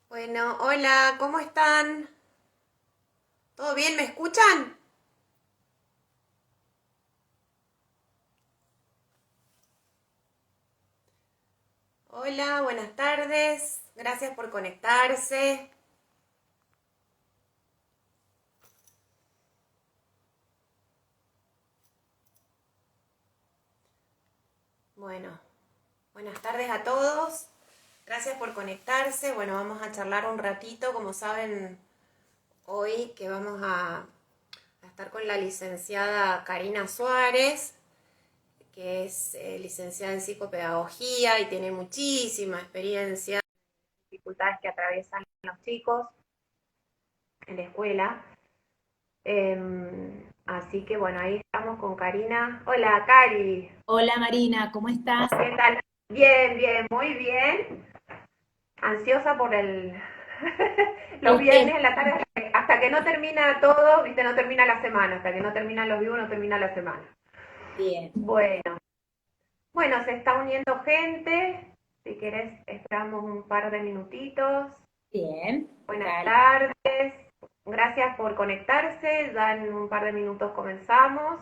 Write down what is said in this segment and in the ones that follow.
Bueno, hola, ¿cómo están? ¿Todo bien? ¿Me escuchan? Hola, buenas tardes. Gracias por conectarse. Bueno, buenas tardes a todos. Gracias por conectarse. Bueno, vamos a charlar un ratito. Como saben, hoy que vamos a estar con la licenciada Karina Suárez, que es licenciada en psicopedagogía y tiene muchísima experiencia, dificultades que atraviesan los chicos en la escuela. Así que bueno, ahí estamos con Karina. Hola, Cari. Hola Marina, ¿cómo estás? ¿Qué tal? Bien, bien, muy bien. Ansiosa por los El tema. viernes en la tarde hasta que no termina todo, viste, no termina la semana, hasta que no terminan los vivos, no termina la semana. Bien, Bueno, bueno, se está uniendo gente. Si querés, esperamos un par de minutitos. bien, Buenas dale. tardes. Gracias por conectarse. Ya en un par de minutos comenzamos.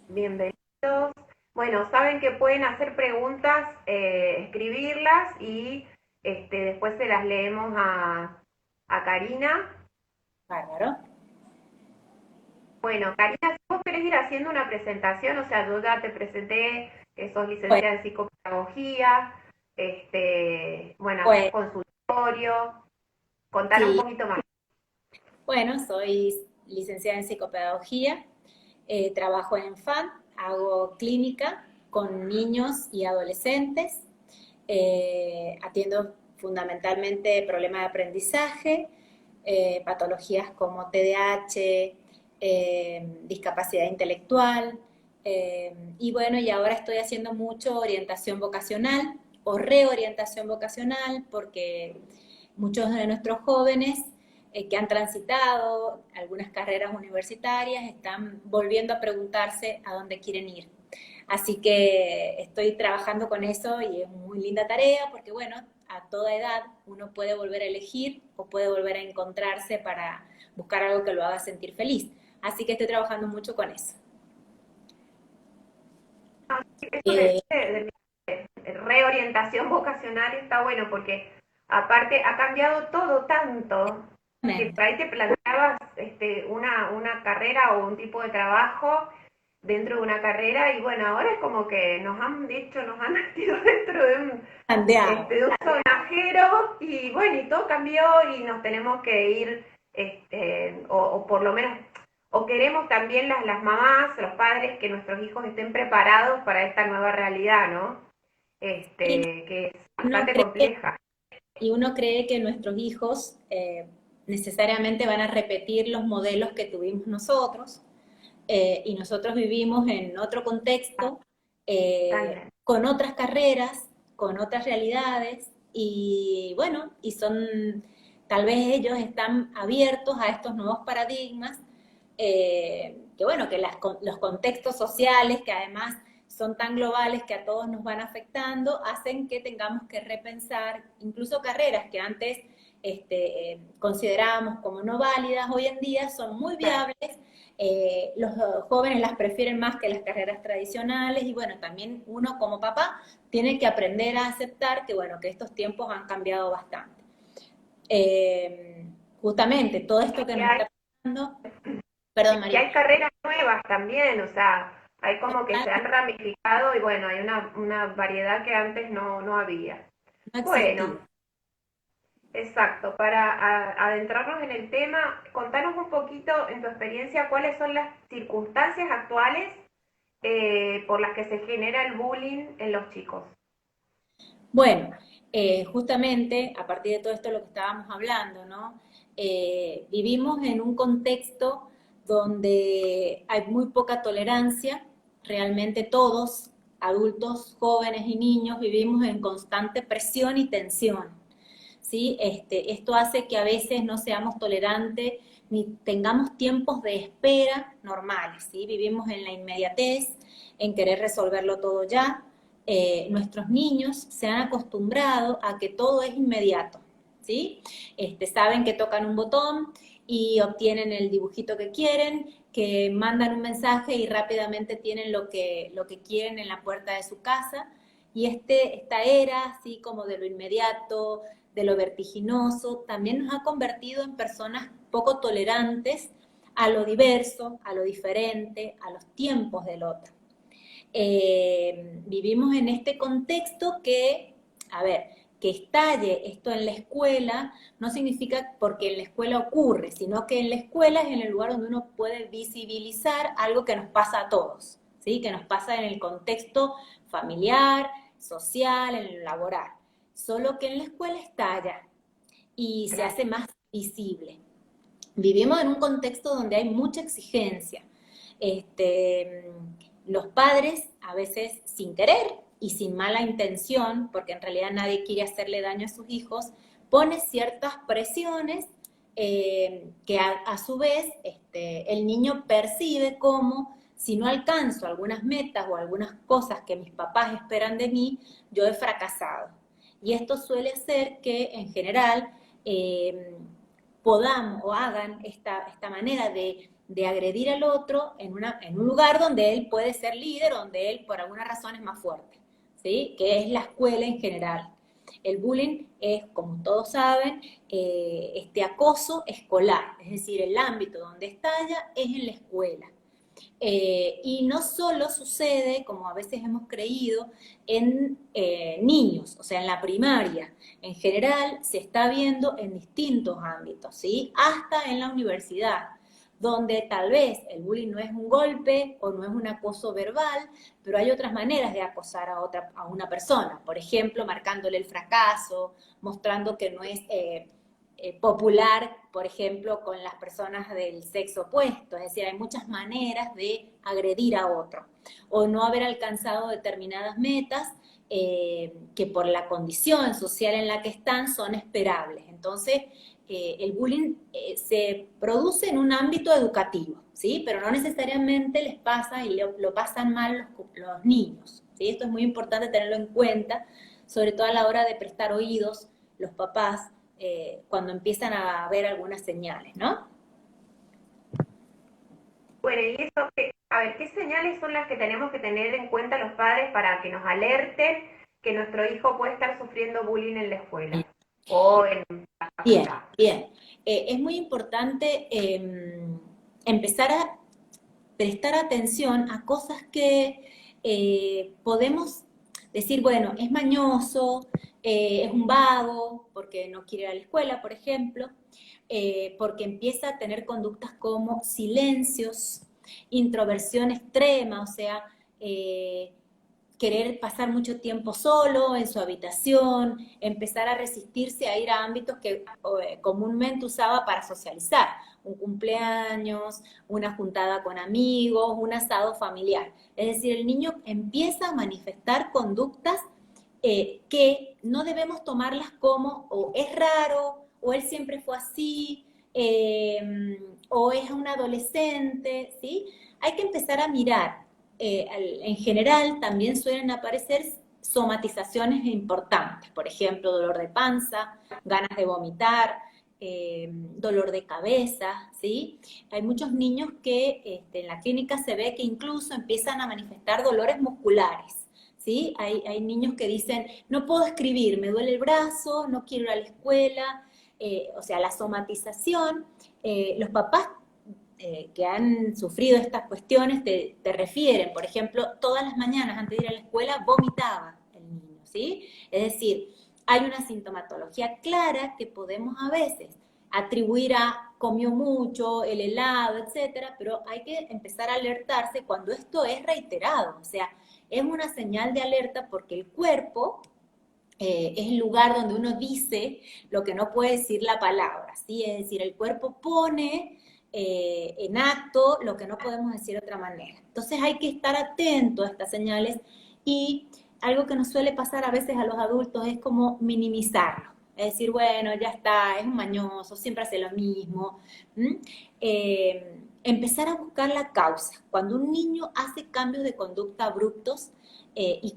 Bienvenidos. Bueno, saben que pueden hacer preguntas, escribirlas y después se las leemos a Karina. Bárbaro. Bueno, Karina, si vos querés ir haciendo una presentación, o sea, yo ya te presenté que sos Pues, licenciada en psicopedagogía, bueno, haces pues consultorio, contar un sí, poquito más. bueno, soy licenciada en psicopedagogía, trabajo en FAD, hago clínica con niños y adolescentes, atiendo fundamentalmente problemas de aprendizaje, patologías como TDAH, discapacidad intelectual, y bueno, y ahora estoy haciendo mucho orientación vocacional o reorientación vocacional porque muchos de nuestros jóvenes que han transitado algunas carreras universitarias están volviendo a preguntarse a dónde quieren ir. Así que estoy trabajando con eso y es muy linda tarea porque, bueno, a toda edad uno puede volver a elegir o puede volver a encontrarse para buscar algo que lo haga sentir feliz. Así que estoy trabajando mucho con eso. Eso Eh, de reorientación vocacional está bueno porque aparte ha cambiado todo tanto que por ahí te planteabas una carrera o un tipo de trabajo dentro de una carrera y bueno, ahora es como que nos han dicho, nos han metido dentro Andeado. de un sonajero y bueno, y todo cambió y nos tenemos que ir, o por lo menos o queremos también las mamás, los padres, que nuestros hijos estén preparados para esta nueva realidad, ¿no? Y Que es uno bastante cree, compleja. y uno cree que nuestros hijos necesariamente van a repetir los modelos que tuvimos nosotros, y nosotros vivimos en otro contexto, Totalmente. con otras carreras, con otras realidades, y bueno, y son, tal vez ellos están abiertos a estos nuevos paradigmas, que bueno, que los contextos sociales, que además son tan globales que a todos nos van afectando, hacen que tengamos que repensar incluso carreras que antes considerábamos como no válidas, hoy en día son muy viables. Los jóvenes las prefieren más que las carreras tradicionales y bueno, también uno como papá tiene que aprender a aceptar que bueno, que estos tiempos han cambiado bastante. Eh, Justamente todo esto que Y nos hay, está pasando, perdón y María, hay carreras nuevas también, o sea, hay como que se han ramificado y bueno, hay una variedad que antes no había. no Bueno, existía. exacto, para adentrarnos en el tema, contanos un poquito en tu experiencia cuáles son las circunstancias actuales por las que se genera el bullying en los chicos. Bueno, justamente a partir de todo esto lo que estábamos hablando, ¿no? Vivimos en un contexto donde hay muy poca tolerancia, realmente todos, adultos, jóvenes y niños, vivimos en constante presión y tensión, ¿sí? Esto hace que a veces no seamos tolerantes ni tengamos tiempos de espera normales, ¿sí? Vivimos en la inmediatez, en querer resolverlo todo ya. Nuestros niños se han acostumbrado a que todo es inmediato, ¿sí? Saben que tocan un botón y obtienen el dibujito que quieren, que mandan un mensaje y rápidamente tienen lo que quieren en la puerta de su casa. Y esta era, así como de lo inmediato, de lo vertiginoso, también nos ha convertido en personas poco tolerantes a lo diverso, a lo diferente, a los tiempos del otro. Vivimos en este contexto que, a ver, que estalle esto en la escuela no significa porque en la escuela ocurre, sino que en la escuela es en el lugar donde uno puede visibilizar algo que nos pasa a todos, ¿sí? Que nos pasa en el contexto familiar, social, en el laboral. Solo que en la escuela estalla y se hace más visible. Vivimos en un contexto donde hay mucha exigencia. Los padres, a veces sin querer y sin mala intención, porque en realidad nadie quiere hacerle daño a sus hijos, pone ciertas presiones que a su vez el niño percibe como si no alcanzo algunas metas o algunas cosas que mis papás esperan de mí, yo he fracasado. Y esto suele hacer que en general podamos o hagan esta manera de agredir al otro en un lugar donde él puede ser líder, donde él por alguna razón es más fuerte, ¿sí? Que es la escuela en general. El bullying es, como todos saben, este acoso escolar, es decir, el ámbito donde estalla es en la escuela. Y no solo sucede, como a veces hemos creído, en niños, o sea, en la primaria. En general se está viendo en distintos ámbitos, ¿sí? Hasta en la universidad, donde tal vez el bullying no es un golpe o no es un acoso verbal, pero hay otras maneras de acosar a una persona. Por ejemplo, marcándole el fracaso, mostrando que no es popular, por ejemplo, con las personas del sexo opuesto. Es decir, hay muchas maneras de agredir a otro o no haber alcanzado determinadas metas que por la condición social en la que están son esperables. Entonces, el bullying se produce en un ámbito educativo, ¿sí? Pero no necesariamente les pasa y lo pasan mal los niños, ¿sí? Esto es muy importante tenerlo en cuenta, sobre todo a la hora de prestar oídos los papás cuando empiezan a ver algunas señales, ¿no? Bueno, y eso, a ver, ¿qué señales son las que tenemos que tener en cuenta los padres para que nos alerten que nuestro hijo puede estar sufriendo bullying en la escuela o en la Bien, facultad? bien. Es muy importante empezar a prestar atención a cosas que podemos decir, bueno, es mañoso, es un vago, porque no quiere ir a la escuela, por ejemplo, porque empieza a tener conductas como silencios, introversión extrema, o sea, querer pasar mucho tiempo solo en su habitación, empezar a resistirse a ir a ámbitos que comúnmente usaba para socializar, un cumpleaños, una juntada con amigos, un asado familiar. Es decir, el niño empieza a manifestar conductas que no debemos tomarlas como o es raro, o él siempre fue así, o es un adolescente, ¿sí? Hay que empezar a mirar. En general también suelen aparecer somatizaciones importantes, por ejemplo, dolor de panza, ganas de vomitar, dolor de cabeza, ¿sí? Hay muchos niños que en la clínica se ve que incluso empiezan a manifestar dolores musculares, ¿sí? Hay niños que dicen, no puedo escribir, me duele el brazo, no quiero ir a la escuela, o sea, la somatización, los papás que han sufrido estas cuestiones te refieren, por ejemplo, todas las mañanas antes de ir a la escuela vomitaba el niño, ¿sí? Es decir, hay una sintomatología clara que podemos a veces atribuir a comió mucho, el helado, etcétera, pero hay que empezar a alertarse cuando esto es reiterado, o sea, es una señal de alerta porque el cuerpo es el lugar donde uno dice lo que no puede decir la palabra, ¿sí? Es decir, el cuerpo pone en acto lo que no podemos decir de otra manera. Entonces hay que estar atento a estas señales y algo que nos suele pasar a veces a los adultos es como minimizarlo. Es decir, bueno, ya está, es un mañoso, siempre hace lo mismo. Empezar a buscar la causa. Cuando un niño hace cambios de conducta abruptos, y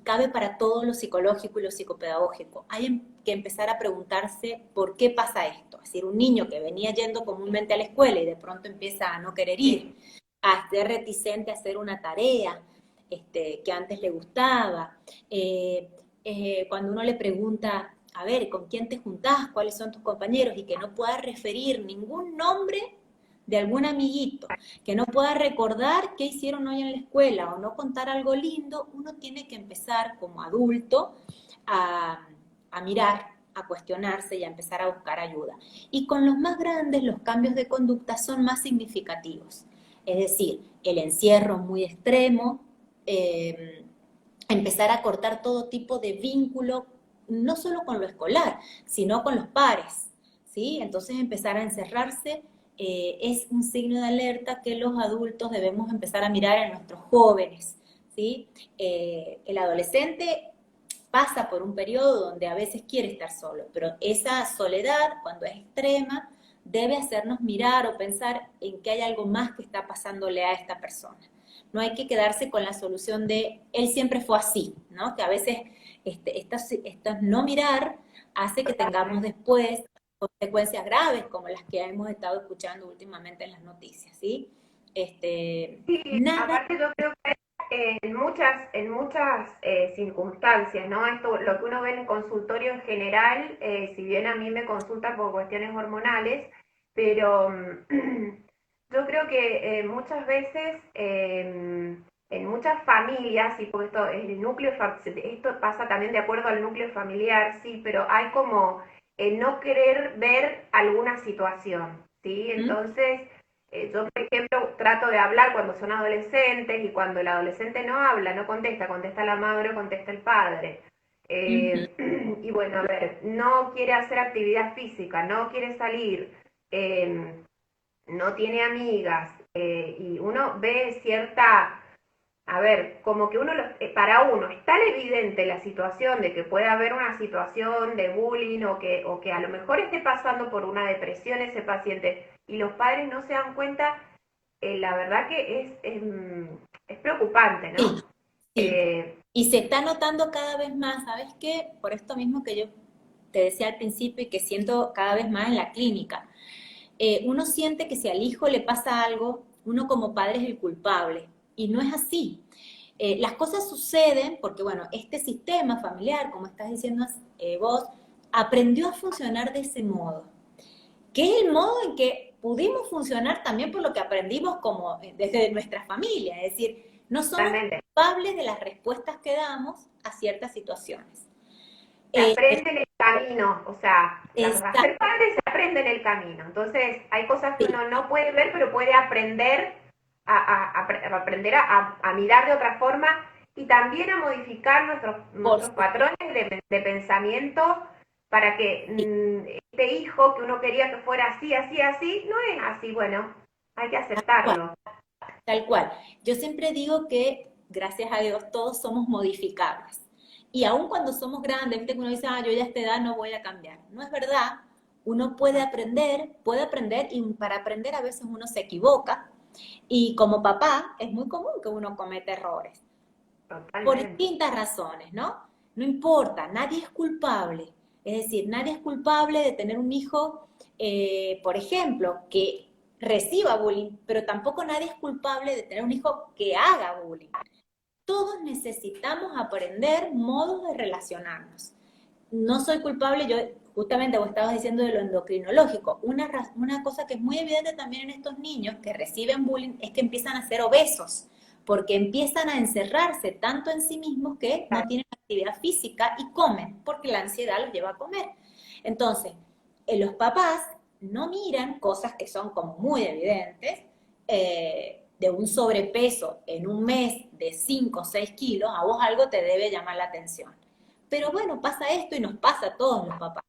cabe para todo lo psicológico y lo psicopedagógico. Hay que empezar a preguntarse por qué pasa esto. Es decir, un niño que venía yendo comúnmente a la escuela y de pronto empieza a no querer ir, a ser reticente a hacer una tarea que antes le gustaba. Cuando uno le pregunta, a ver, ¿con quién te juntás? ¿Cuáles son tus compañeros? Y que no pueda referir ningún nombre de algún amiguito, que no pueda recordar qué hicieron hoy en la escuela o no contar algo lindo, uno tiene que empezar como adulto a, a mirar, a cuestionarse y a empezar a buscar ayuda. Y con los más grandes los cambios de conducta son más significativos. Es decir, el encierro muy extremo, empezar a cortar todo tipo de vínculo, no solo con lo escolar, sino con los pares, ¿sí? Entonces empezar a encerrarse es un signo de alerta que los adultos debemos empezar a mirar en nuestros jóvenes, ¿sí? El adolescente pasa por un periodo donde a veces quiere estar solo, pero esa soledad, cuando es extrema, debe hacernos mirar o pensar en que hay algo más que está pasándole a esta persona. No hay que quedarse con la solución de él siempre fue así, ¿no? Que a veces esto no mirar hace que tengamos después consecuencias graves como las que hemos estado escuchando últimamente en las noticias, ¿sí? Sí, Nada. aparte yo creo que en muchas circunstancias, ¿no? Esto, lo que uno ve en el consultorio en general, si bien a mí me consulta por cuestiones hormonales, pero yo creo que muchas veces en muchas familias, y porque esto pasa también de acuerdo al núcleo familiar, sí, pero hay como no querer ver alguna situación, ¿sí? ¿Mm? Entonces yo, por ejemplo, trato de hablar cuando son adolescentes y cuando el adolescente no habla, no contesta, contesta la madre o contesta el padre. Ujú. Y bueno, a ver, no quiere hacer actividad física, no quiere salir, no tiene amigas, y uno ve cierta, a ver, como que para uno es tan evidente la situación de que puede haber una situación de bullying o que a lo mejor esté pasando por una depresión ese paciente y los padres no se dan cuenta, la verdad que es preocupante, Sí, ¿no? sí. Eh, Y se está notando cada vez más, ¿sabes qué? Por esto mismo que yo te decía al principio y que siento cada vez más en la clínica. Uno siente que si al hijo le pasa algo, uno como padre es el culpable. Y no es así. Las cosas suceden porque, bueno, este sistema familiar, como estás diciendo vos, aprendió a funcionar de ese modo, que es el modo en que pudimos funcionar también por lo que aprendimos como desde nuestra familia, es decir, no somos Totalmente. culpables de las respuestas que damos a ciertas situaciones. Se Eh, aprende en el camino, o sea, a está, ser padre se aprende en el camino. Entonces, hay cosas que sí, uno no puede ver, pero puede aprender a aprender a mirar de otra forma y también a modificar por nuestros supuesto, patrones de pensamiento para que este hijo que uno quería que fuera así, así, así, no es así. Bueno, hay que tal cual, aceptarlo. tal cual. Yo siempre digo que, gracias a Dios, todos somos modificables. Y aun cuando somos grandes, viste que uno dice, yo ya a esta edad no voy a cambiar. No es verdad. Uno puede aprender y para aprender a veces uno se equivoca. Y como papá es muy común que uno cometa errores por Totalmente. distintas razones, ¿no? No importa, nadie es culpable. Es decir, nadie es culpable de tener un hijo, por ejemplo, que reciba bullying, pero tampoco nadie es culpable de tener un hijo que haga bullying. Todos necesitamos aprender modos de relacionarnos. No soy culpable, yo justamente vos estabas diciendo de lo endocrinológico. Una cosa que es muy evidente también en estos niños que reciben bullying es que empiezan a ser obesos, porque empiezan a encerrarse tanto en sí mismos que no tienen actividad física y comen, porque la ansiedad los lleva a comer. Entonces, los papás no miran cosas que son como muy evidentes, de un sobrepeso en un mes de 5 o 6 kilos, a vos algo te debe llamar la atención. Pero bueno, pasa esto y nos pasa a todos los papás.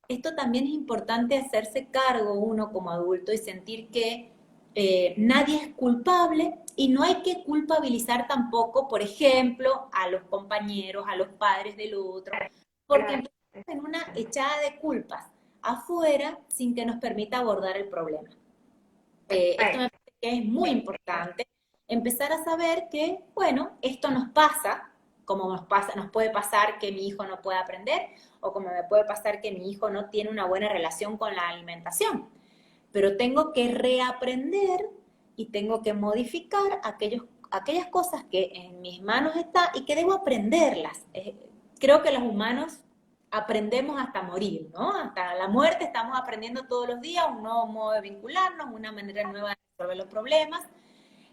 Esto también es importante hacerse cargo uno como adulto y sentir que nadie es culpable y no hay que culpabilizar tampoco, por ejemplo, a los compañeros, a los padres del otro, porque empezamos en una echada de culpas afuera sin que nos permita abordar el problema. Esto me Perfecto. parece que es muy importante, empezar a saber que, bueno, esto nos pasa, como nos puede pasar que mi hijo no puede aprender, o como me puede pasar que mi hijo no tiene una buena relación con la alimentación. Pero tengo que reaprender y tengo que modificar aquellas cosas que en mis manos están y que debo aprenderlas. Creo que los humanos aprendemos hasta morir, ¿no? Hasta la muerte estamos aprendiendo todos los días un nuevo modo de vincularnos, una manera nueva de resolver los problemas.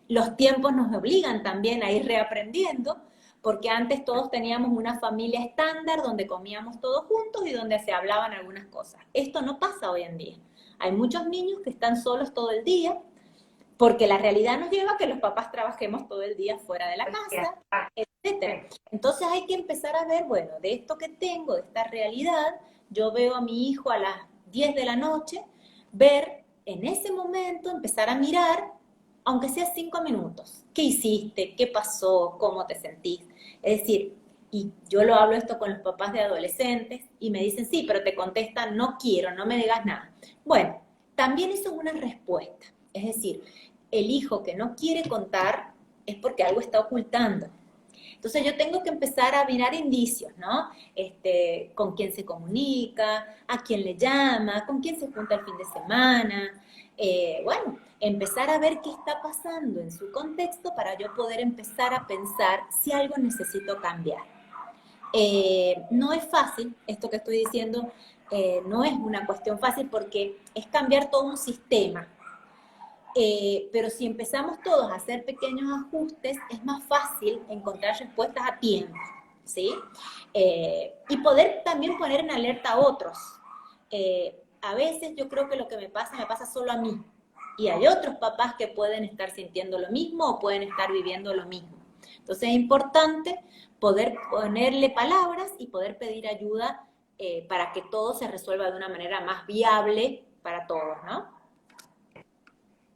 Los tiempos nos obligan también a ir reaprendiendo, porque antes todos teníamos una familia estándar donde comíamos todos juntos y donde se hablaban algunas cosas. Esto no pasa hoy en día. Hay muchos niños que están solos todo el día, porque la realidad nos lleva a que los papás trabajemos todo el día fuera de la casa, etcétera. Entonces hay que empezar a ver, bueno, de esto que tengo, de esta realidad, yo veo a mi hijo a las 10 de la noche, ver en ese momento, empezar a mirar, aunque sea 5 minutos, ¿qué hiciste? ¿Qué pasó? ¿Cómo te sentís? Es decir, y yo lo hablo esto con los papás de adolescentes y me dicen, sí, pero te contestan, no quiero, no me digas nada. Bueno, también eso es una respuesta. Es decir, el hijo que no quiere contar es porque algo está ocultando. Entonces yo tengo que empezar a mirar indicios, ¿no? Con quién se comunica, a quién le llama, con quién se junta el fin de semana. Bueno, empezar a ver qué está pasando en su contexto para yo poder empezar a pensar si algo necesito cambiar. No es fácil, esto que estoy diciendo, no es una cuestión fácil porque es cambiar todo un sistema. Pero si empezamos todos a hacer pequeños ajustes, es más fácil encontrar respuestas a tiempo, ¿sí? Y poder también poner en alerta a otros. A veces yo creo que lo que me pasa solo a mí. Y hay otros papás que pueden estar sintiendo lo mismo o pueden estar viviendo lo mismo. Entonces es importante poder ponerle palabras y poder pedir ayuda para que todo se resuelva de una manera más viable para todos, ¿no?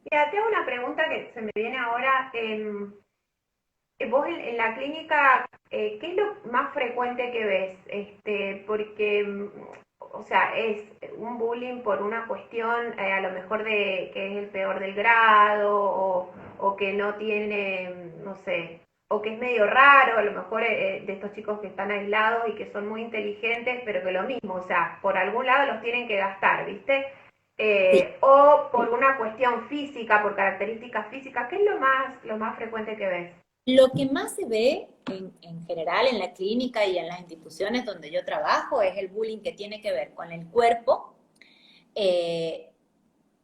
Mira, te hago una pregunta que se me viene ahora. Vos en la clínica, ¿qué es lo más frecuente que ves? Porque, o sea, es un bullying por una cuestión a lo mejor de que es el peor del grado o que no tiene, no sé, o que es medio raro, a lo mejor de estos chicos que están aislados y que son muy inteligentes, pero que lo mismo, o sea, por algún lado los tienen que gastar, ¿viste? Sí. O por una cuestión física, por características físicas, ¿qué es lo más frecuente que ves? Lo que más se ve en general en la clínica y en las instituciones donde yo trabajo es el bullying que tiene que ver con el cuerpo eh,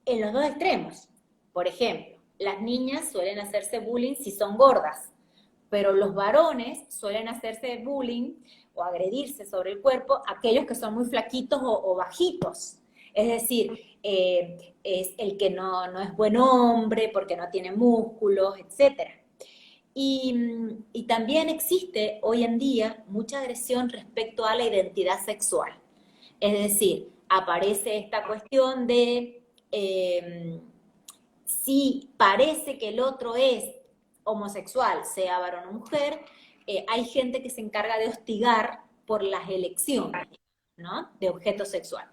en los dos extremos. Por ejemplo, las niñas suelen hacerse bullying si son gordas, pero los varones suelen hacerse bullying o agredirse sobre el cuerpo aquellos que son muy flaquitos o bajitos. Es decir, es el que no es buen hombre porque no tiene músculos, etcétera. Y también existe hoy en día mucha agresión respecto a la identidad sexual. Es decir, aparece esta cuestión de si parece que el otro es homosexual, sea varón o mujer, hay gente que se encarga de hostigar por las elecciones, ¿no? De objeto sexual.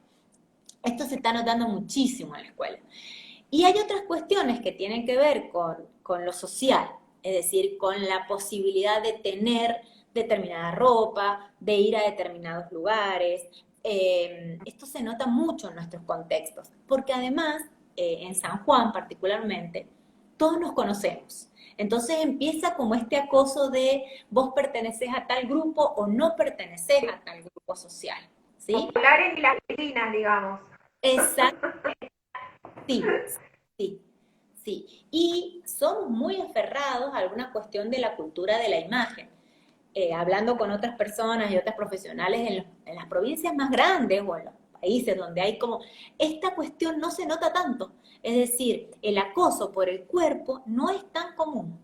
Esto se está notando muchísimo en la escuela. Y hay otras cuestiones que tienen que ver con lo social, es decir, con la posibilidad de tener determinada ropa, de ir a determinados lugares. Esto se nota mucho en nuestros contextos, porque además, en San Juan particularmente, todos nos conocemos. Entonces empieza como este acoso de vos perteneces a tal grupo o no perteneces a tal grupo social, ¿sí? Populares y las vecinas, digamos. Exacto, sí, sí. Sí, y somos muy aferrados a alguna cuestión de la cultura de la imagen. Hablando con otras personas y otras profesionales en las provincias más grandes o en los países donde hay como, esta cuestión no se nota tanto. Es decir, el acoso por el cuerpo no es tan común.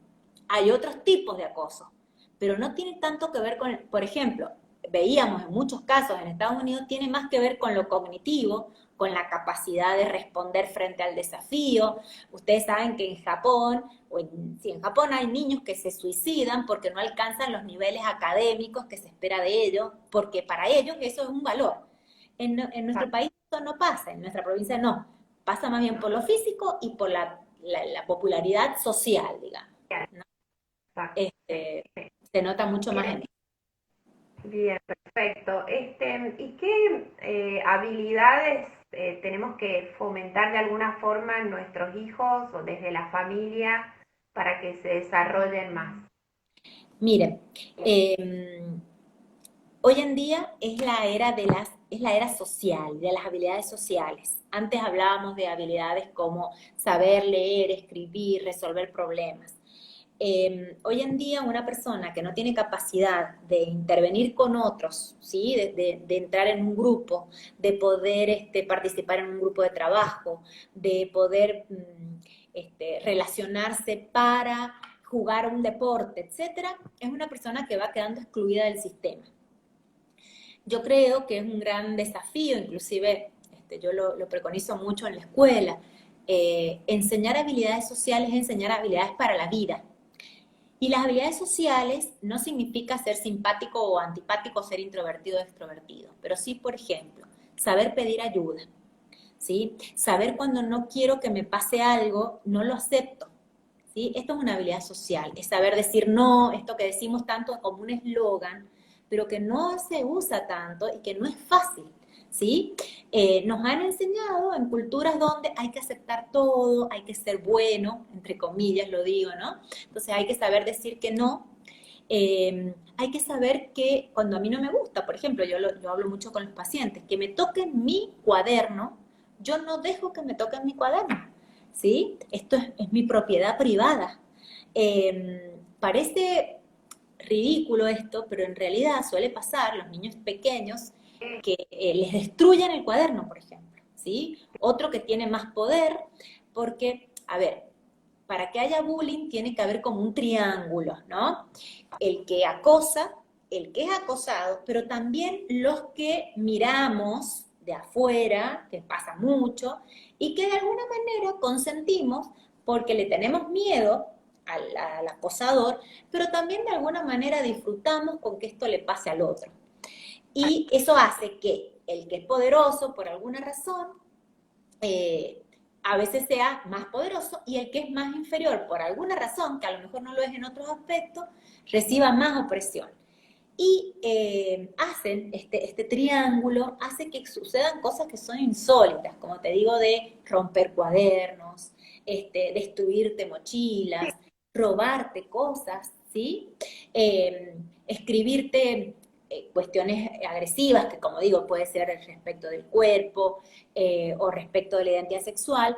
Hay otros tipos de acoso, pero no tiene tanto que ver con, por ejemplo, veíamos en muchos casos en Estados Unidos, tiene más que ver con lo cognitivo, con la capacidad de responder frente al desafío. Ustedes saben que en Japón, sí, en Japón hay niños que se suicidan porque no alcanzan los niveles académicos que se espera de ellos, porque para ellos eso es un valor. En nuestro país eso no pasa, en nuestra provincia no. Pasa más bien por lo físico y por la popularidad social, digamos, ¿no? Se nota mucho más en Bien, perfecto. ¿Y qué habilidades tenemos que fomentar de alguna forma en nuestros hijos o desde la familia para que se desarrollen más? Miren, hoy en día es la era social, de las habilidades sociales. Antes hablábamos de habilidades como saber leer, escribir, resolver problemas. Hoy en día una persona que no tiene capacidad de intervenir con otros, ¿sí? De entrar en un grupo, de poder participar en un grupo de trabajo, de poder relacionarse para jugar un deporte, etcétera, es una persona que va quedando excluida del sistema. Yo creo que es un gran desafío, inclusive yo lo preconizo mucho en la escuela. Enseñar habilidades sociales es enseñar habilidades para la vida. Y las habilidades sociales no significa ser simpático o antipático, ser introvertido o extrovertido, pero sí, por ejemplo, saber pedir ayuda, ¿sí? Saber cuando no quiero que me pase algo, no lo acepto, ¿sí? Esto es una habilidad social, es saber decir no, esto que decimos tanto como un eslogan, pero que no se usa tanto y que no es fácil, ¿sí? Nos han enseñado en culturas donde hay que aceptar todo, hay que ser bueno, entre comillas lo digo, ¿no? Entonces hay que saber decir que no. Hay que saber que cuando a mí no me gusta, por ejemplo, yo hablo mucho con los pacientes, que me toquen mi cuaderno, yo no dejo que me toquen mi cuaderno, ¿sí? Esto es mi propiedad privada. Parece ridículo esto, pero en realidad suele pasar, los niños pequeños, que les destruyen el cuaderno, por ejemplo, ¿sí? Otro que tiene más poder, porque, a ver, para que haya bullying tiene que haber como un triángulo, ¿no? El que acosa, el que es acosado, pero también los que miramos de afuera, que pasa mucho, y que de alguna manera consentimos porque le tenemos miedo al acosador, pero también de alguna manera disfrutamos con que esto le pase al otro. Y eso hace que el que es poderoso por alguna razón, a veces sea más poderoso y el que es más inferior por alguna razón, que a lo mejor no lo es en otros aspectos, reciba más opresión. Y hacen este triángulo, hace que sucedan cosas que son insólitas, como te digo, de romper cuadernos, destruirte mochilas, robarte cosas, ¿sí? Escribirte cuestiones agresivas, que como digo, puede ser respecto del cuerpo o respecto de la identidad sexual.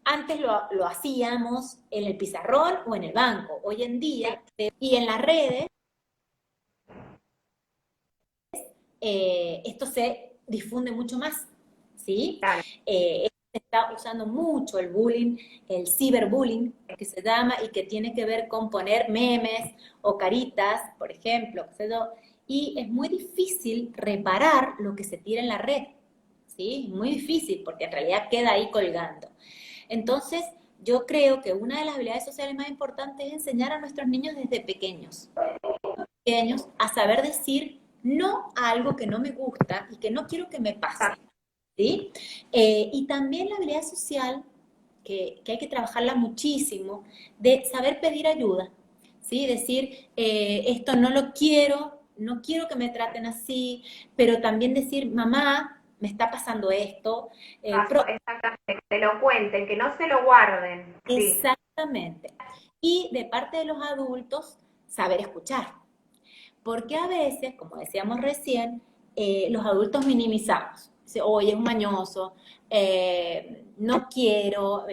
Antes lo hacíamos en el pizarrón o en el banco. Hoy en día, y en las redes, esto se difunde mucho más, ¿sí? Claro. Se está usando mucho el bullying, el ciberbullying, que se llama, y que tiene que ver con poner memes o caritas, por ejemplo, y es muy difícil reparar lo que se tira en la red, ¿sí? Muy difícil, porque en realidad queda ahí colgando. Entonces, yo creo que una de las habilidades sociales más importantes es enseñar a nuestros niños desde pequeños a saber decir no a algo que no me gusta y que no quiero que me pase, ¿sí? Y también la habilidad social, que hay que trabajarla muchísimo, de saber pedir ayuda, ¿sí? Decir, esto no lo quiero, no quiero que me traten así, pero también decir, mamá, me está pasando esto. Exactamente, que lo cuenten, que no se lo guarden. Sí, Exactamente. Y de parte de los adultos, saber escuchar. Porque a veces, como decíamos recién, los adultos minimizamos. Dice, oye, es un mañoso, no quiero,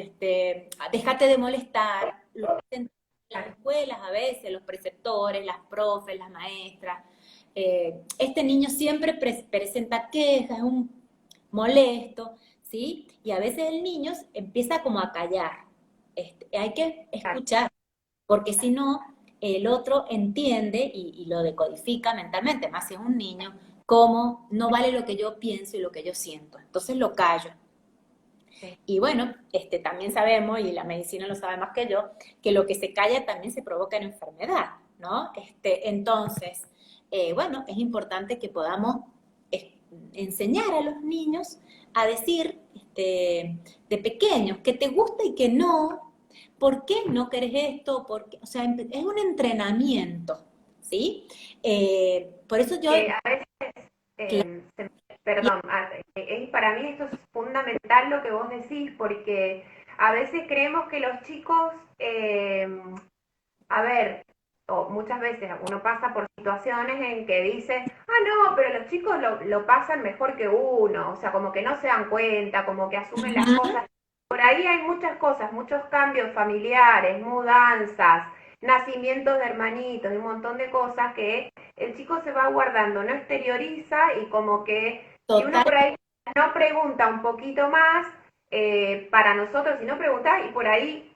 déjate de molestar. Lo dicen las escuelas a veces, los preceptores, las profes, las maestras. Este niño siempre presenta quejas, es un molesto, ¿sí? Y a veces el niño empieza como a callar. Hay que escuchar, porque si no, el otro entiende y lo decodifica mentalmente, más si es un niño, como no vale lo que yo pienso y lo que yo siento. Entonces lo callo. sí. Y bueno, también sabemos, y la medicina lo sabe más que yo, que lo que se calla también se provoca en enfermedad, ¿no? Entonces, bueno, es importante que podamos enseñar a los niños a decir de pequeños que te gusta y que no, ¿por qué no querés esto? Porque, o sea, es un entrenamiento, ¿sí? Por eso yo... Que a veces, perdón, para mí esto es fundamental lo que vos decís, porque a veces creemos que los chicos, a ver, o muchas veces uno pasa por situaciones en que dice, no, pero los chicos lo pasan mejor que uno, o sea, como que no se dan cuenta, como que asumen las Ujú. cosas. Por ahí hay muchas cosas, muchos cambios familiares, mudanzas, nacimientos de hermanitos, y un montón de cosas que el chico se va guardando, no exterioriza y como que si uno Total, por ahí no pregunta un poquito más, para nosotros, si no preguntas y por ahí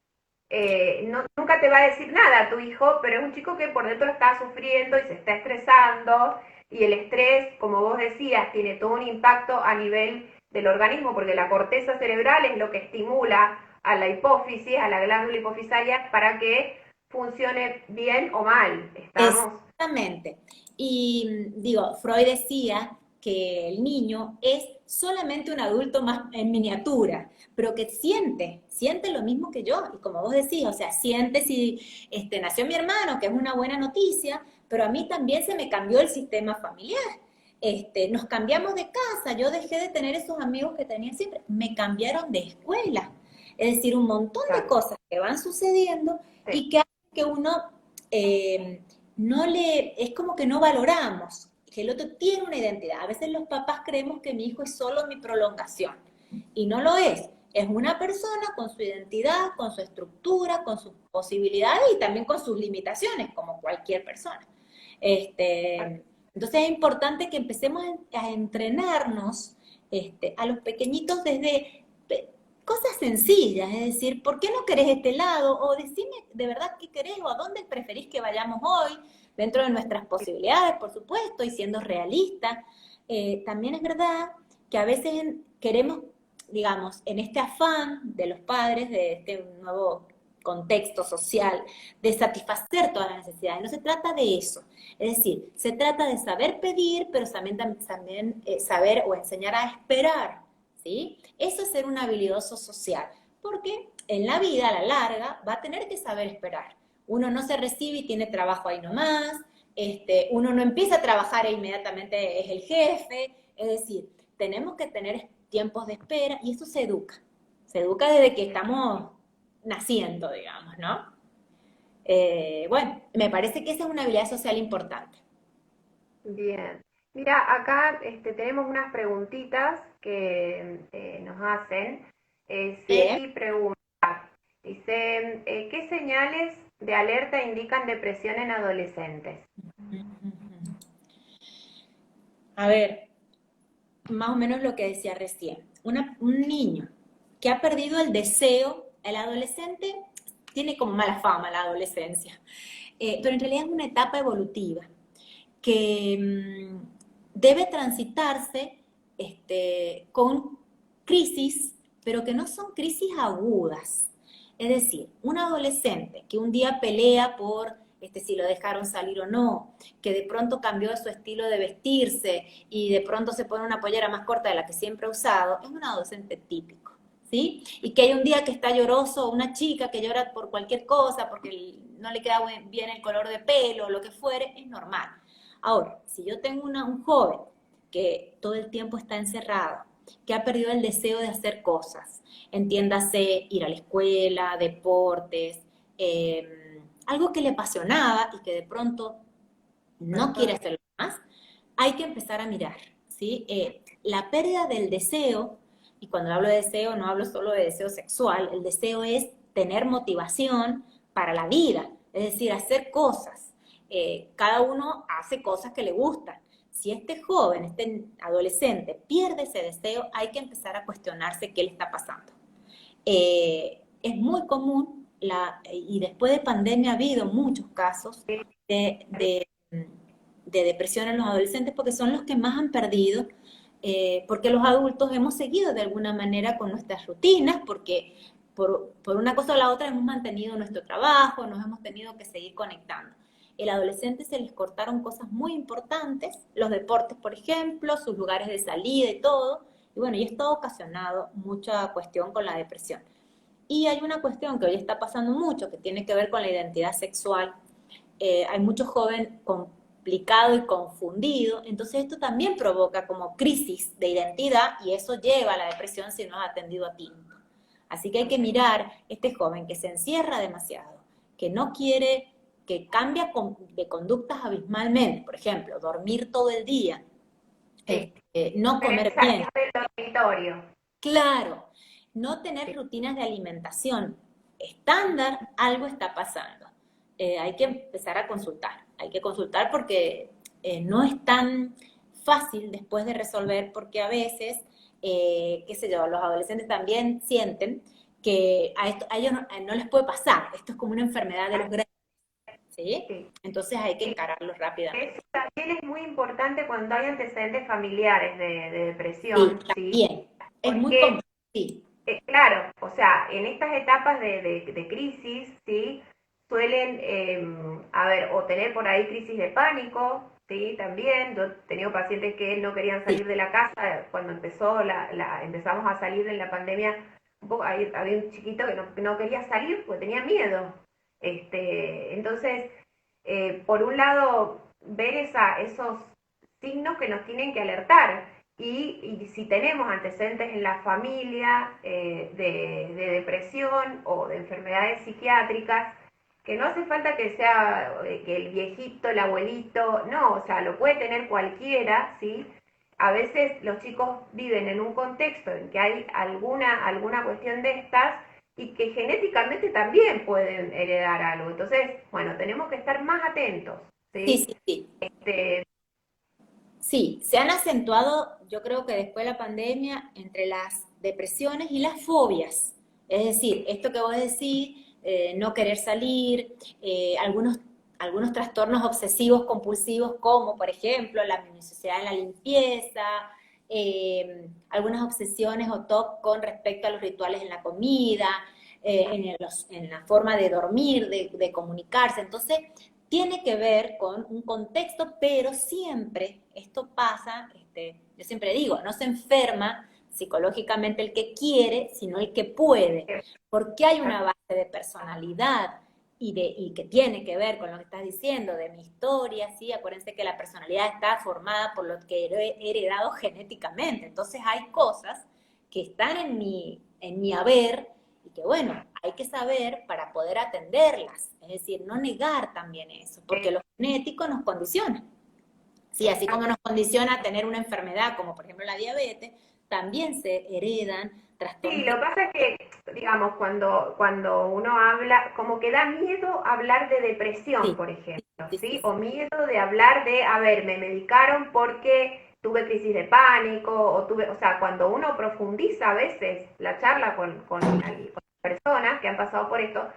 nunca te va a decir nada tu hijo, pero es un chico que por dentro está sufriendo y se está estresando y el estrés, como vos decías, tiene todo un impacto a nivel del organismo porque la corteza cerebral es lo que estimula a la hipófisis, a la glándula hipofisaria para que funcione bien o mal. ¿Estamos? exactamente. Y digo, Freud decía que el niño es solamente un adulto más en miniatura, pero que siente lo mismo que yo. Y como vos decís, o sea, siente si nació mi hermano, que es una buena noticia, pero a mí también se me cambió el sistema familiar. Nos cambiamos de casa, yo dejé de tener esos amigos que tenía siempre, me cambiaron de escuela. Es decir, un montón de Claro, cosas que van sucediendo sí, y que hacen que uno no le, es como que no valoramos que el otro tiene una identidad. A veces los papás creemos que mi hijo es solo mi prolongación y no lo es. Es una persona con su identidad, con su estructura, con sus posibilidades y también con sus limitaciones, como cualquier persona. Entonces es importante que empecemos a entrenarnos a los pequeñitos desde cosas sencillas, es decir, ¿por qué no querés este lado? O decime de verdad qué querés o a dónde preferís que vayamos hoy, dentro de nuestras posibilidades, por supuesto, y siendo realistas. También es verdad que a veces queremos, digamos, en este afán de los padres, de este nuevo contexto social, de satisfacer todas las necesidades. No se trata de eso. Es decir, se trata de saber pedir, pero también saber o enseñar a esperar, ¿sí? Eso es ser un habilidoso social, porque en la vida, a la larga, va a tener que saber esperar. Uno no se recibe y tiene trabajo ahí nomás, uno no empieza a trabajar e inmediatamente es el jefe, es decir, tenemos que tener tiempos de espera y eso se educa desde que estamos naciendo, digamos, ¿no? Bueno, me parece que esa es una habilidad social importante. bien. Mira, acá tenemos unas preguntitas que nos hacen. Bien. Ceci pregunta, dice, ¿qué señales de alerta indican depresión en adolescentes? A ver, más o menos lo que decía recién. Un niño que ha perdido el deseo, el adolescente tiene como mala fama la adolescencia, pero en realidad es una etapa evolutiva que debe transitarse con crisis, pero que no son crisis agudas. Es decir, un adolescente que un día pelea por si lo dejaron salir o no, que de pronto cambió su estilo de vestirse y de pronto se pone una pollera más corta de la que siempre ha usado, es un adolescente típico. ¿Sí? Y que hay un día que está lloroso, una chica que llora por cualquier cosa, porque no le queda bien el color de pelo o lo que fuere, es normal. Ahora, si yo tengo un joven que todo el tiempo está encerrado, que ha perdido el deseo de hacer cosas, entiéndase ir a la escuela, deportes, algo que le apasionaba y que de pronto no quiere hacerlo más, hay que empezar a mirar, ¿sí? La pérdida del deseo, y cuando hablo de deseo no hablo solo de deseo sexual, el deseo es tener motivación para la vida, es decir, hacer cosas. Cada uno hace cosas que le gustan. Si este joven, este adolescente pierde ese deseo, hay que empezar a cuestionarse qué le está pasando. Es muy común, y después de pandemia ha habido muchos casos de de depresión en los adolescentes porque son los que más han perdido, porque los adultos hemos seguido de alguna manera con nuestras rutinas, porque por una cosa o la otra hemos mantenido nuestro trabajo, nos hemos tenido que seguir conectando. El adolescente se les cortaron cosas muy importantes, los deportes, por ejemplo, sus lugares de salida y todo, y bueno, y esto ha ocasionado mucha cuestión con la depresión. Y hay una cuestión que hoy está pasando mucho, que tiene que ver con la identidad sexual, hay mucho joven complicado y confundido, entonces esto también provoca como crisis de identidad y eso lleva a la depresión si no es atendido a tiempo. Así que hay que mirar este joven que se encierra demasiado, que no quiere, que cambia de conductas abismalmente, por ejemplo, dormir todo el día, Sí. no comer bien, Salir del dormitorio. claro, no tener Sí. rutinas de alimentación estándar, algo está pasando. Hay que empezar a consultar, hay que consultar porque no es tan fácil después de resolver, porque a veces, qué sé yo, los adolescentes también sienten que a ellos no les puede pasar, esto es como una enfermedad de los grandes, ¿sí? Sí. Entonces hay que Sí. encararlos rápidamente. Eso también es muy importante cuando hay antecedentes familiares de Sí, depresión, ¿sí? también, es muy común, Porque, sí, claro, o sea, en estas etapas de crisis, ¿sí? Suelen, a ver, o tener por ahí crisis de pánico, ¿sí? También, yo he tenido pacientes que no querían sí, salir de la casa cuando empezamos a salir en la pandemia, había un chiquito que no quería salir porque tenía miedo. Entonces, por un lado, ver esos signos que nos tienen que alertar. Y si tenemos antecedentes en la familia de depresión o de enfermedades psiquiátricas, que no hace falta que sea que el viejito, el abuelito, no, o sea, lo puede tener cualquiera, ¿sí? A veces los chicos viven en un contexto en que hay alguna cuestión de estas y que genéticamente también pueden heredar algo. Entonces, bueno, tenemos que estar más atentos, sí, ¿sí? sí, sí. Este, Sí, se han acentuado, yo creo que después de la pandemia, entre las depresiones y las fobias. Es decir, esto que vos decís, no querer salir, algunos trastornos obsesivos compulsivos como, por ejemplo, la minuciosidad en la limpieza, algunas obsesiones o TOC con respecto a los rituales en la comida, en la forma de dormir, de comunicarse. Entonces, tiene que ver con un contexto, pero siempre esto pasa, yo siempre digo, no se enferma psicológicamente el que quiere, sino el que puede, porque hay una base de personalidad y que tiene que ver con lo que estás diciendo, de mi historia, ¿sí? Acuérdense que la personalidad está formada por lo que he heredado genéticamente, entonces hay cosas que están en mi haber y que bueno, hay que saber para poder atenderlas, es decir, no negar también eso, porque lo genético nos condiciona. Sí, así como nos condiciona a tener una enfermedad como por ejemplo la diabetes, también se heredan Sí, trastornos. lo que pasa es que, digamos, cuando uno habla, como que da miedo hablar de depresión, Sí, por ejemplo, sí, sí, ¿sí? sí. O miedo de hablar de, a ver, me medicaron porque tuve crisis de pánico, o sea, cuando uno profundiza a veces la charla con personas que han pasado por esto,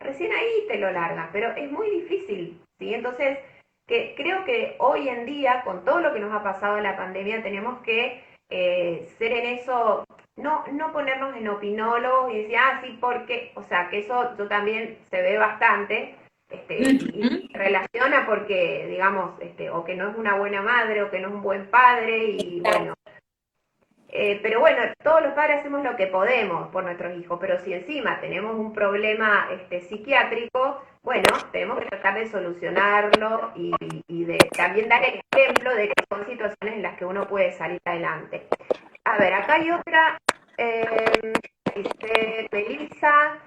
recién ahí te lo largan, pero es muy difícil, ¿sí? Entonces, creo que hoy en día, con todo lo que nos ha pasado en la pandemia, tenemos que ser en eso, no ponernos en opinólogos y decir, ah, sí, porque, o sea, que eso yo también se ve bastante, y relaciona porque, digamos, o que no es una buena madre o que no es un buen padre, y bueno, pero bueno, todos los padres hacemos lo que podemos por nuestros hijos, pero si encima tenemos un problema psiquiátrico, bueno, tenemos que tratar de solucionarlo y de también dar el ejemplo de que son situaciones en las que uno puede salir adelante. A ver, acá hay otra, dice Melissa,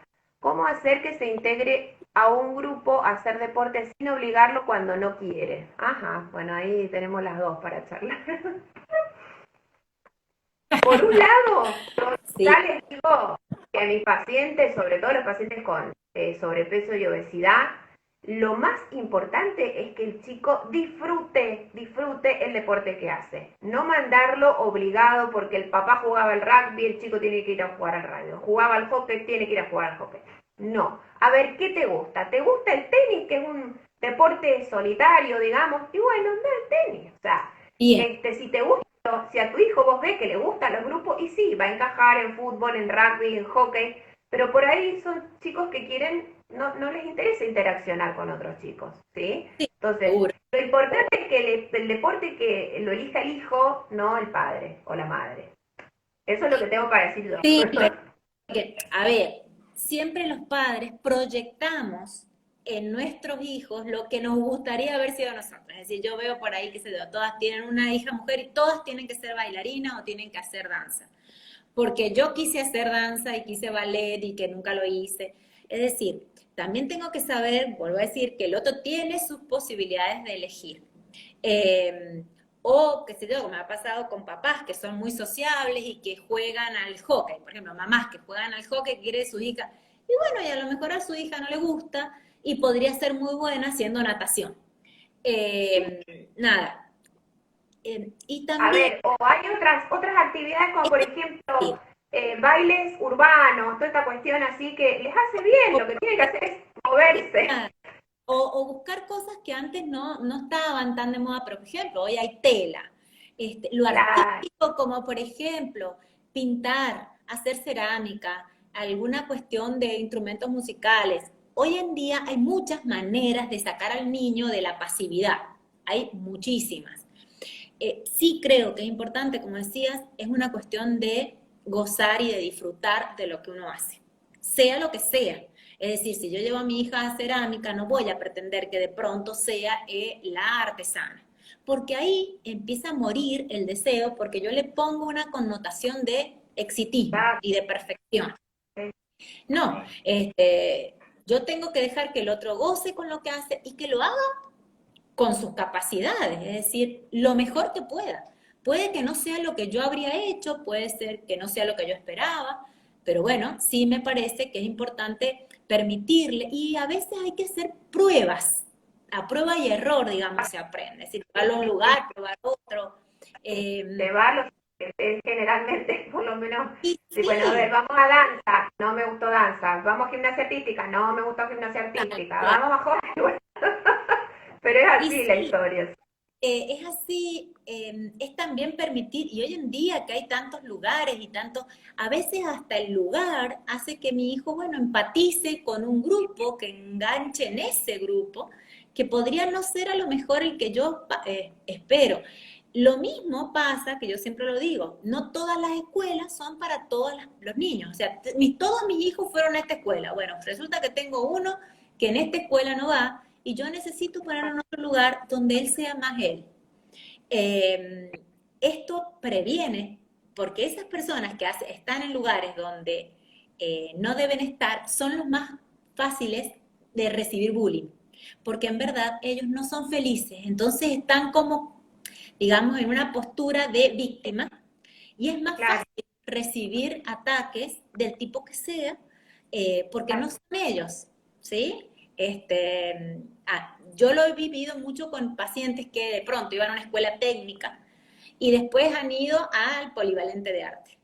¿cómo hacer que se integre a un grupo a hacer deporte sin obligarlo cuando no quiere? Ajá, bueno, ahí tenemos las dos para charlar. Por un lado, yo Sí, ya les digo que a mis pacientes, sobre todo los pacientes con sobrepeso y obesidad, lo más importante es que el chico disfrute el deporte que hace. No mandarlo obligado porque el papá jugaba al rugby, el chico tiene que ir a jugar al rugby. Jugaba al hockey, tiene que ir a jugar al hockey. No. A ver, ¿qué te gusta? ¿Te gusta el tenis, que es un deporte solitario, digamos? Y bueno, anda al tenis. O sea, bien. si te gusta, si a tu hijo vos ves que le gustan los grupos, y sí, va a encajar en fútbol, en rugby, en hockey, pero por ahí son chicos que quieren, no les interesa interaccionar con otros chicos, ¿sí? Sí, Entonces, seguro. lo importante es que el deporte que lo elija el hijo, no el padre o la madre. Eso es lo que tengo para decir yo. Sí, pero a ver, siempre los padres proyectamos en nuestros hijos lo que nos gustaría haber sido nosotros. Es decir, yo veo por ahí que todas tienen una hija mujer y todas tienen que ser bailarinas o tienen que hacer danza. Porque yo quise hacer danza y quise ballet y que nunca lo hice. Es decir, también tengo que saber, vuelvo a decir, que el otro tiene sus posibilidades de elegir. Eh, o, qué sé yo, me ha pasado con papás que son muy sociables y que juegan al hockey. Por ejemplo, mamás que juegan al hockey, que quiere su hija. Y bueno, y a lo mejor a su hija no le gusta y podría ser muy buena haciendo natación. Nada. Y A también, ver, o hay otras actividades como por ejemplo bailes urbanos, toda esta cuestión así que les hace bien, lo que tienen que hacer es moverse. o buscar cosas que antes no estaban tan de moda, pero por ejemplo, hoy hay tela. Lo Claro, artístico, como por ejemplo, pintar, hacer cerámica, alguna cuestión de instrumentos musicales. Hoy en día hay muchas maneras de sacar al niño de la pasividad. Hay muchísimas. Sí creo que es importante, como decías, es una cuestión de gozar y de disfrutar de lo que uno hace, sea lo que sea. Es decir, si yo llevo a mi hija a cerámica, no voy a pretender que de pronto sea la artesana, porque ahí empieza a morir el deseo, porque yo le pongo una connotación de exitismo claro, y de perfección. sí, No, yo tengo que dejar que el otro goce con lo que hace y que lo haga con sus capacidades, es decir, lo mejor que pueda. Puede que no sea lo que yo habría hecho, puede ser que no sea lo que yo esperaba, pero bueno, sí me parece que es importante permitirle y a veces hay que hacer pruebas, a prueba y error, digamos, se aprende, es decir, probar un sí, sí, lugar, probar otro. de barro generalmente, por lo menos, Y sí, bueno, a ver, sí, vamos a danza, no me gustó danza, vamos a gimnasia artística, no me gustó gimnasia tal artística, cual. vamos a hockey, bueno, pero es Y así la sí, historia. es así, es también permitir, y hoy en día que hay tantos lugares y tantos, a veces hasta el lugar hace que mi hijo, bueno, empatice con un grupo, que enganche en ese grupo, que podría no ser a lo mejor el que yo espero. Lo mismo pasa, que yo siempre lo digo, no todas las escuelas son para todos los niños. O sea, todos mis hijos fueron a esta escuela. Bueno, resulta que tengo uno que en esta escuela no va y yo necesito ponerlo en otro lugar donde él sea más él. Esto previene, porque esas personas que están en lugares donde no deben estar son los más fáciles de recibir bullying, porque en verdad ellos no son felices, entonces están como, digamos, en una postura de víctima y es más Claro, fácil recibir ataques del tipo que sea, porque no claro, son ellos, ¿sí? Yo lo he vivido mucho con pacientes que de pronto iban a una escuela técnica y después han ido al polivalente de arte.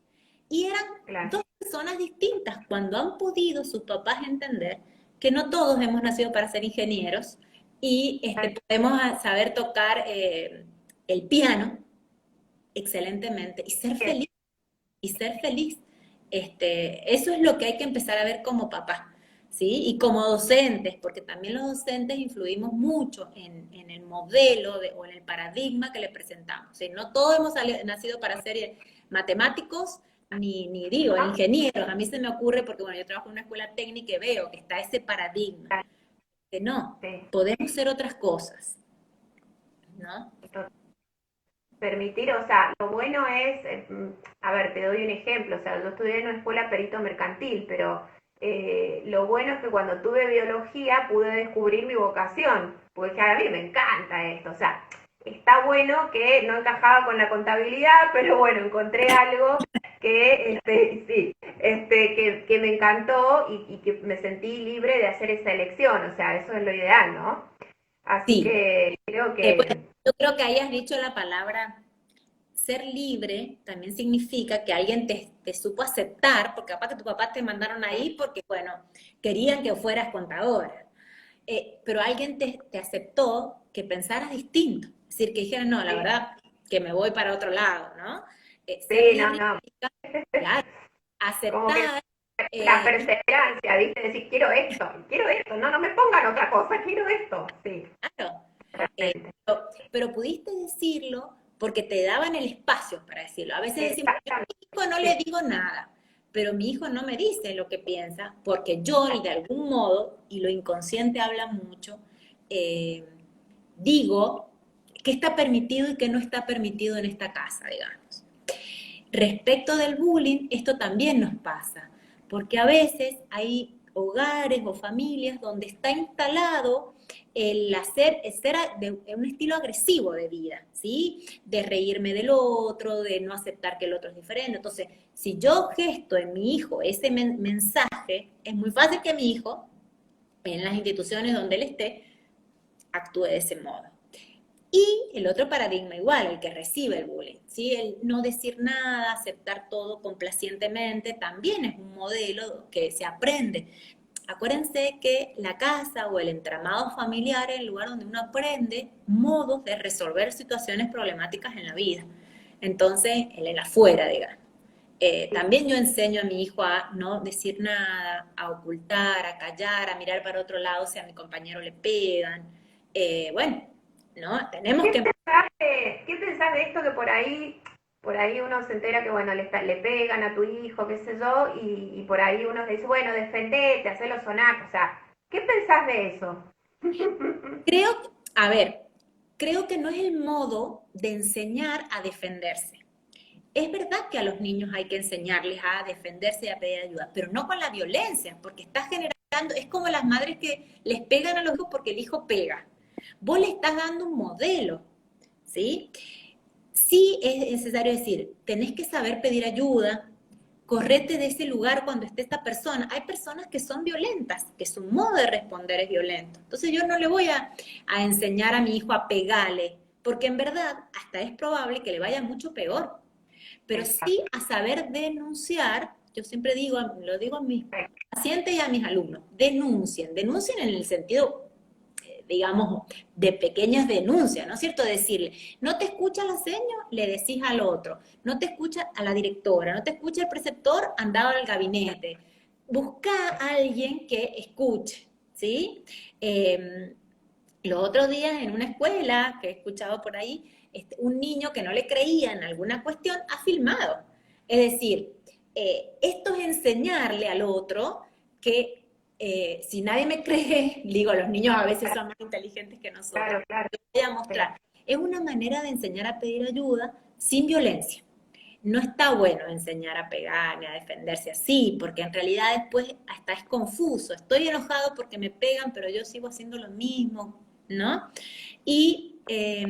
Y eran claro. dos personas distintas cuando han podido sus papás entender que no todos hemos nacido para ser ingenieros y podemos saber tocar el piano excelentemente y ser feliz. Eso es lo que hay que empezar a ver como papá, ¿sí? Y como docentes, porque también los docentes influimos mucho en el modelo o en el paradigma que le presentamos. ¿Sí? No todos hemos nacido para ser matemáticos, ni digo, ¿No? ingenieros. A mí se me ocurre, porque bueno, yo trabajo en una escuela técnica y veo que está ese paradigma, que no, Sí, podemos ser otras cosas, ¿no? permitir, o sea, lo bueno es, a ver, te doy un ejemplo, o sea, yo estudié en una escuela perito mercantil, pero lo bueno es que cuando tuve biología pude descubrir mi vocación, porque a mí me encanta esto, o sea, está bueno que no encajaba con la contabilidad, pero bueno, encontré algo que, sí, que me encantó y que me sentí libre de hacer esa elección, o sea, eso es lo ideal, ¿no? Así Sí. que creo Bueno, que yo creo que ahí has dicho la palabra ser libre también significa que alguien te supo aceptar, porque capaz que tu papá te mandaron ahí porque, bueno, querían que fueras contadora. Pero alguien te aceptó que pensaras distinto. Es decir, que dijeran, no, la sí, verdad, que me voy para otro lado, ¿no? Ser sí, no, libre no, significa, claro, como que aceptar la y perseverancia, ¿viste? Decir, quiero esto, no, no me pongan otra cosa, quiero esto, sí, claro, realmente, pero pudiste decirlo porque te daban el espacio para decirlo. A veces decimos, yo a exactamente, mi hijo no le sí, digo nada. pero mi hijo no me dice lo que piensa, porque yo de algún modo, y lo inconsciente habla mucho, eh, digo qué está permitido y qué no está permitido en esta casa, digamos. Respecto del bullying, esto también nos pasa, porque a veces hay hogares o familias donde está instalado el ser de un estilo agresivo de vida, ¿sí? De reírme del otro, de no aceptar que el otro es diferente. Entonces, si yo gesto en mi hijo ese mensaje, es muy fácil que mi hijo, en las instituciones donde él esté, actúe de ese modo. Y el otro paradigma igual, el que recibe el bullying, ¿sí? El no decir nada, aceptar todo complacientemente, también es un modelo que se aprende. Acuérdense que la casa o el entramado familiar es el lugar donde uno aprende modos de resolver situaciones problemáticas en la vida. Entonces, en el afuera, digamos. También yo enseño a mi hijo a no decir nada, a ocultar, a callar, a mirar para otro lado si a mi compañero le pegan. Bueno, ¿no? Tenemos que... Qué pensás de esto que por ahí uno se entera que, bueno, le pegan a tu hijo, qué sé yo, y por ahí uno le dice, bueno, defendete, hacelo sonar, o sea, ¿qué pensás de eso? Creo, a ver, creo que no es el modo de enseñar a defenderse. Es verdad que a los niños hay que enseñarles a defenderse y a pedir ayuda, pero no con la violencia, porque está generando, es como las madres que les pegan a los hijos porque el hijo pega. Vos le estás dando un modelo, ¿sí? Sí es necesario decir, tenés que saber pedir ayuda, correte de ese lugar cuando esté esta persona. Hay personas que son violentas, que su modo de responder es violento. Entonces yo no le voy a enseñar a mi hijo a pegarle, porque en verdad hasta es probable que le vaya mucho peor. Pero sí a saber denunciar, yo siempre digo, lo digo a mis pacientes y a mis alumnos, denuncien en el sentido, digamos, de pequeñas denuncias, ¿no es cierto? Decirle, no te escucha la seño, le decís al otro, no te escucha a la directora, no te escucha el preceptor, andado al gabinete. Busca a alguien que escuche, ¿sí? Los otros días en una escuela que he escuchado por ahí, un niño que no le creía en alguna cuestión ha filmado. Es decir, esto es enseñarle al otro que si nadie me cree, digo, los niños a veces son más inteligentes que nosotros, Claro, claro. yo voy a mostrar. Es una manera de enseñar a pedir ayuda sin violencia. No está bueno enseñar a pegar ni a defenderse así, porque en realidad después hasta es confuso. Estoy enojado porque me pegan, pero yo sigo haciendo lo mismo, ¿no? Y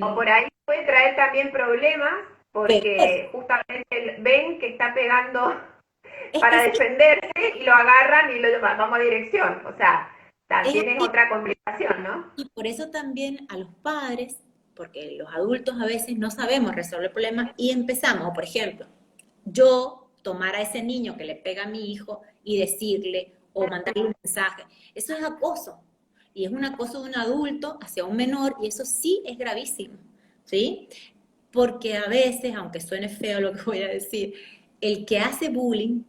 O por ahí puede traer también problemas peor. porque justamente ven que está pegando Es que para sí, defenderse y lo agarran y lo vamos a dirección. O sea, es también es así. otra complicación, ¿no? Y por eso también a los padres, porque los adultos a veces no sabemos resolver problemas y empezamos, por ejemplo, yo tomar a ese niño que le pega a mi hijo y decirle o mandarle un mensaje, eso es acoso. Y es un acoso de un adulto hacia un menor y eso sí es gravísimo, ¿sí? Porque a veces, aunque suene feo lo que voy a decir, el que hace bullying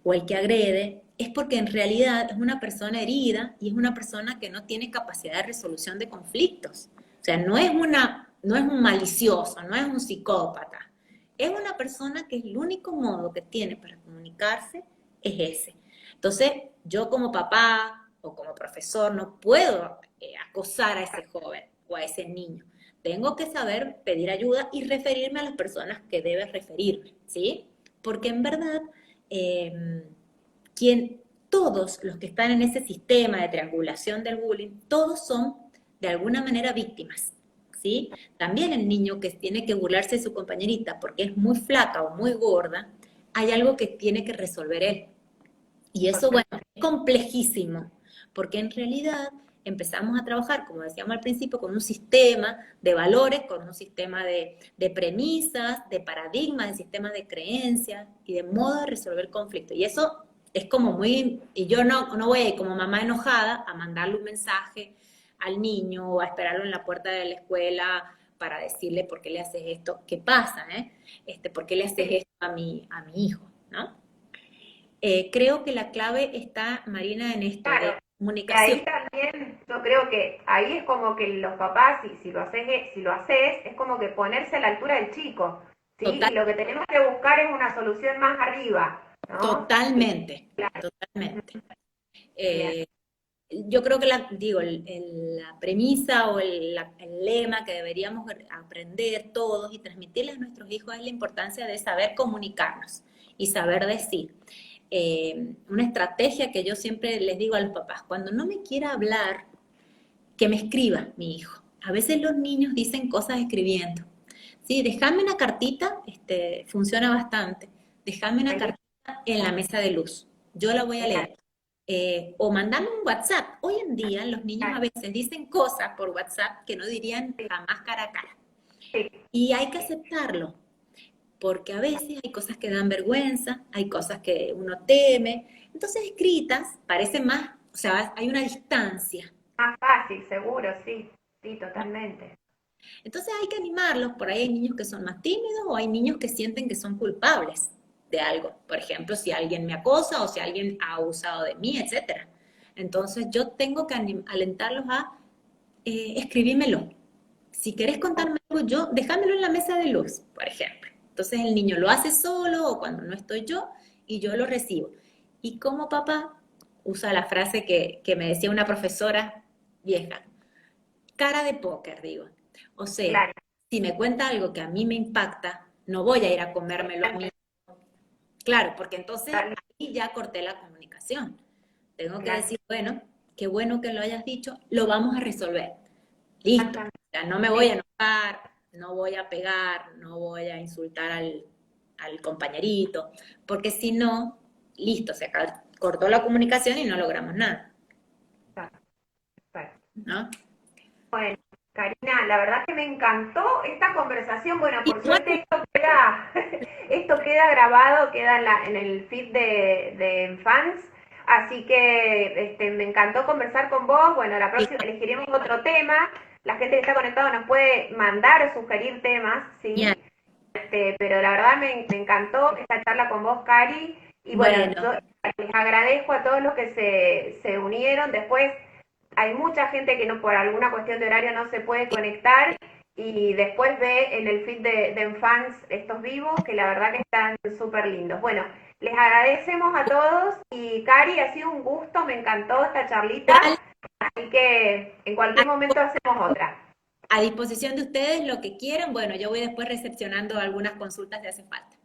o el que agrede es porque en realidad es una persona herida y es una persona que no tiene capacidad de resolución de conflictos. O sea, no es un malicioso, no es un psicópata. Es una persona que el único modo que tiene para comunicarse es ese. Entonces, yo como papá o como profesor no puedo acosar a ese joven o a ese niño. Tengo que saber pedir ayuda y referirme a las personas que debe referirme, ¿sí? Porque en verdad, eh, todos los que están en ese sistema de triangulación del bullying, todos son de alguna manera víctimas, ¿sí? También el niño que tiene que burlarse de su compañerita porque es muy flaca o muy gorda, hay algo que tiene que resolver él. Y eso, bueno, es complejísimo, porque en realidad empezamos a trabajar, como decíamos al principio, con un sistema de valores, con un sistema de premisas, de paradigmas, de sistemas de creencias y de modo de resolver conflictos. Y eso es como muy, y yo no voy a ir como mamá enojada a mandarle un mensaje al niño o a esperarlo en la puerta de la escuela para decirle por qué le haces esto, qué pasa, ¿por qué le haces esto a mi hijo, ¿no? Creo que la clave está, Marina, en esto, de Claro. Y comunicación. ahí también, yo creo que ahí es como que los papás, si lo haces, es como que ponerse a la altura del chico, ¿sí? Total. Y lo que tenemos que buscar es una solución más arriba, ¿no? Totalmente, Claro. totalmente. Bien. Eh, yo creo que la premisa o el lema que deberíamos aprender todos y transmitirles a nuestros hijos es la importancia de saber comunicarnos y saber decir. Una estrategia que yo siempre les digo a los papás, cuando no me quiera hablar, que me escriba mi hijo. A veces los niños dicen cosas escribiendo. Sí, déjame una cartita, funciona bastante. Déjame una cartita en la mesa de luz. Yo la voy a leer. O mandame un WhatsApp. Hoy en día los niños a veces dicen cosas por WhatsApp que no dirían jamás cara a cara. Y hay que aceptarlo, porque a veces hay cosas que dan vergüenza, hay cosas que uno teme. Entonces escritas parece más, o sea, hay una distancia. Más fácil, seguro, sí, sí, totalmente. Entonces hay que animarlos, por ahí hay niños que son más tímidos o hay niños que sienten que son culpables de algo. Por ejemplo, si alguien me acosa o si alguien ha abusado de mí, etcétera. Entonces yo tengo que alentarlos a escribímelo. Si querés contarme algo, déjamelo en la mesa de luz, por ejemplo. Entonces el niño lo hace solo o cuando no estoy yo y yo lo recibo. Y como papá usa la frase que me decía una profesora vieja, cara de póker, digo. O sea, Claro, si me cuenta algo que a mí me impacta, no voy a ir a comérmelo a mí. Claro, porque entonces ahí ya corté la comunicación. Tengo que claro, decir, bueno, qué bueno que lo hayas dicho, lo vamos a resolver. Listo. O exactamente. sea, no me voy a enojar, no voy a pegar, no voy a insultar al compañerito, porque si no, listo, cortó la comunicación y no logramos nada, Perfecto. ¿no? Bueno, Karina, la verdad que me encantó esta conversación. Bueno, por Igual, suerte esto queda, esto queda grabado, queda en el feed de fans. Así que me encantó conversar con vos. Bueno, la próxima elegiremos otro tema. La gente que está conectada nos puede mandar o sugerir temas, genial. ¿sí? Pero la verdad me encantó esta charla con vos, Cari. Y bueno, Bueno, les agradezco a todos los que se unieron. Después hay mucha gente que no por alguna cuestión de horario no se puede conectar y después ve en el feed de Enfans estos vivos que la verdad que están súper lindos. Bueno, les agradecemos a todos y Cari, ha sido un gusto, me encantó esta charlita, igual así que en cualquier momento hacemos otra. a disposición de ustedes lo que quieran. Bueno, yo voy después recepcionando algunas consultas si hace falta.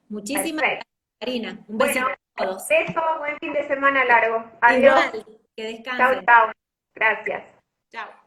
Muchísimas Perfecto. gracias, Karina. Un Bueno, besito a todos. beso, buen fin de semana largo. Adiós. Igual, que Chao, descansen. chao. Gracias. Chao.